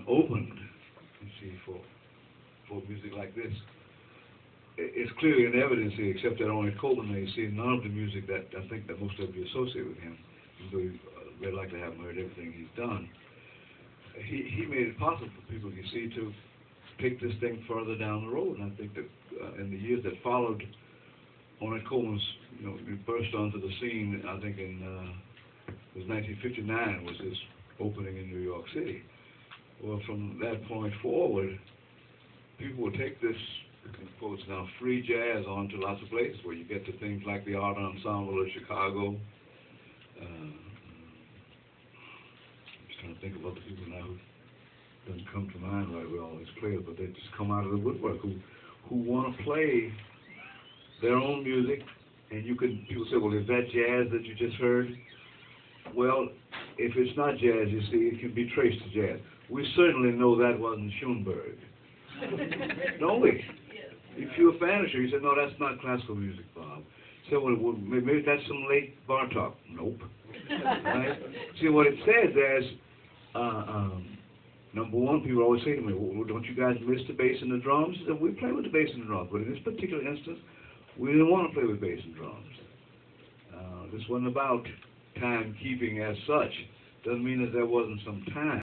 opened, you see, for music like this. It's clearly in evidence here, except that only Coleman may see none of the music that I think that most of you associate with him, though they'd like to have heard everything he's done. He made it possible for people, you see, to take this thing further down the road. And I think that in the years that followed, Ornette Coleman's, burst onto the scene. I think it was 1959 was his opening in New York City. Well, from that point forward, people would take this, quotes now, free jazz on to lots of places where you get to things like the Art Ensemble of Chicago. Just trying to think of other people now who doesn't come to mind right with all these players, but they just come out of the woodwork who want to play their own music. And people say, well, is that jazz that you just heard? Well, if it's not jazz, you see, it can be traced to jazz. We certainly know that wasn't Schoenberg. Don't we? If you're a fan of Schoenberg, you say, no, that's not classical music, Bob. So, well, maybe that's some late Bartok. Nope. Right? See, what it says is, number one, people always say to me, well, don't you guys miss the bass and the drums? I said, we play with the bass and the drums, but in this particular instance, we didn't want to play with bass and drums. This wasn't about timekeeping as such. Doesn't mean that there wasn't some time.